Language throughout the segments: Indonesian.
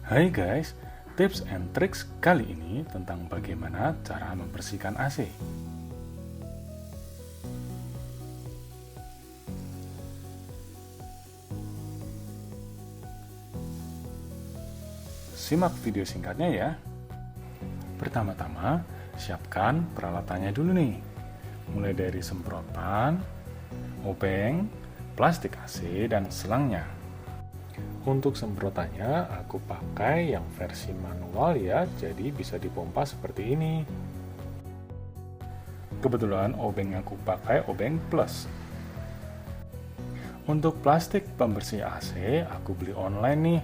Hai guys, tips and tricks kali ini tentang bagaimana cara membersihkan AC. Simak video singkatnya ya. Pertama-tama, siapkan peralatannya dulu nih. Mulai dari semprotan, obeng, plastik AC, dan selangnya. Untuk semprotannya, aku pakai yang versi manual ya, jadi bisa dipompa seperti ini. Kebetulan obeng yang aku pakai obeng plus. Untuk plastik pembersih AC, aku beli online nih.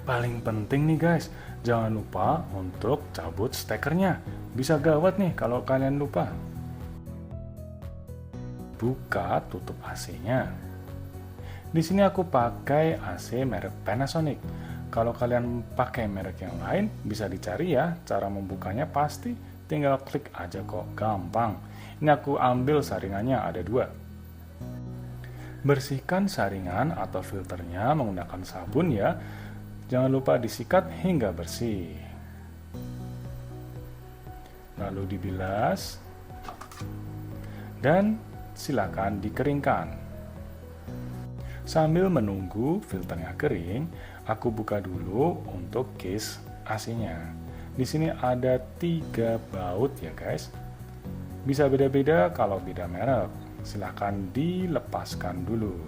Paling penting nih guys, jangan lupa untuk cabut stekernya. Bisa gawat nih kalau kalian lupa. Buka tutup AC-nya. Di sini aku pakai AC merek Panasonic. Kalau kalian pakai merek yang lain, bisa dicari ya. Cara membukanya pasti tinggal klik aja kok, gampang. Ini aku ambil saringannya, ada 2. Bersihkan saringan atau filternya menggunakan sabun ya. Jangan lupa disikat hingga bersih. Lalu dibilas. Dan silakan dikeringkan. Sambil menunggu filternya kering, aku buka dulu untuk case AC-nya. Di sini ada 3 baut ya guys. Bisa beda-beda kalau beda merek. Silakan dilepaskan dulu.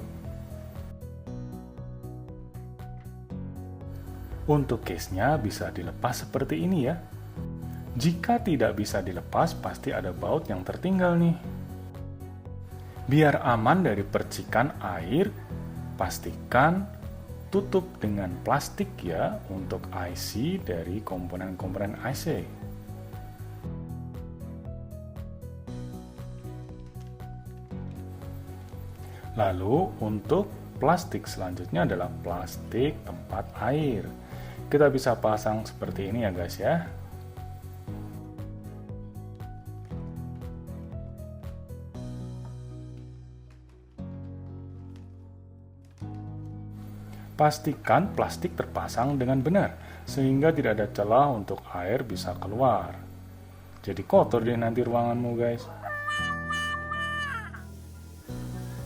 Untuk case-nya bisa dilepas seperti ini ya. Jika tidak bisa dilepas, pasti ada baut yang tertinggal nih. Biar aman dari percikan air, pastikan tutup dengan plastik ya untuk IC dari komponen-komponen AC. Lalu untuk plastik selanjutnya adalah plastik tempat air. Kita bisa pasang seperti ini ya guys ya. Pastikan plastik terpasang dengan benar, sehingga tidak ada celah untuk air bisa keluar. Jadi kotor deh nanti ruanganmu guys.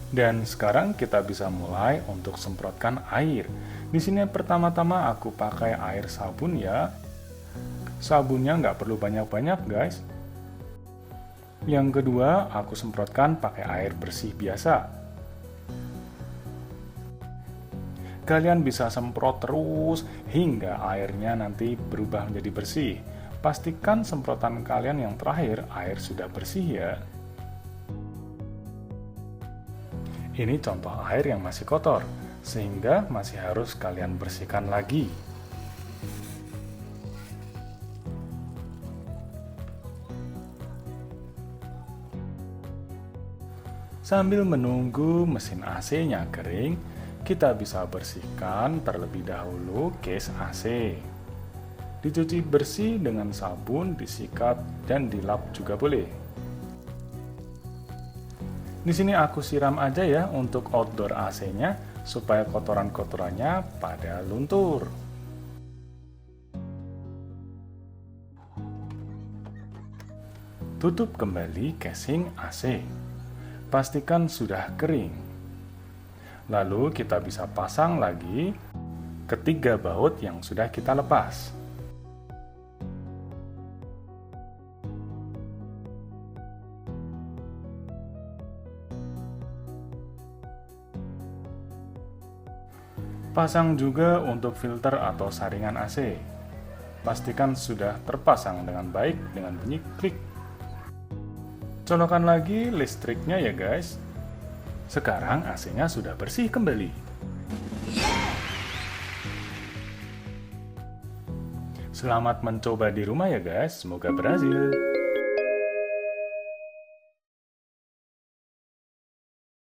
Dan sekarang kita bisa mulai untuk semprotkan air. Di sini pertama-tama aku pakai air sabun ya. Sabunnya nggak perlu banyak-banyak guys. Yang kedua, aku semprotkan pakai air bersih biasa. Kalian bisa semprot terus hingga airnya nanti berubah menjadi bersih. Pastikan semprotan kalian yang terakhir air sudah bersih ya. Ini contoh air yang masih kotor, sehingga masih harus kalian bersihkan lagi. Sambil menunggu mesin AC-nya kering, kita bisa bersihkan terlebih dahulu case AC. Dicuci bersih dengan sabun, disikat, dan dilap juga boleh. Di sini aku siram aja ya untuk outdoor AC-nya supaya kotoran-kotorannya pada luntur. Tutup kembali casing AC. Pastikan sudah kering. Lalu kita bisa pasang lagi ketiga baut yang sudah kita lepas. Pasang juga untuk filter atau saringan AC. Pastikan sudah terpasang dengan baik dengan bunyi klik. Colokan lagi listriknya ya guys. Sekarang AC-nya sudah bersih kembali. Selamat mencoba di rumah ya guys, semoga berhasil.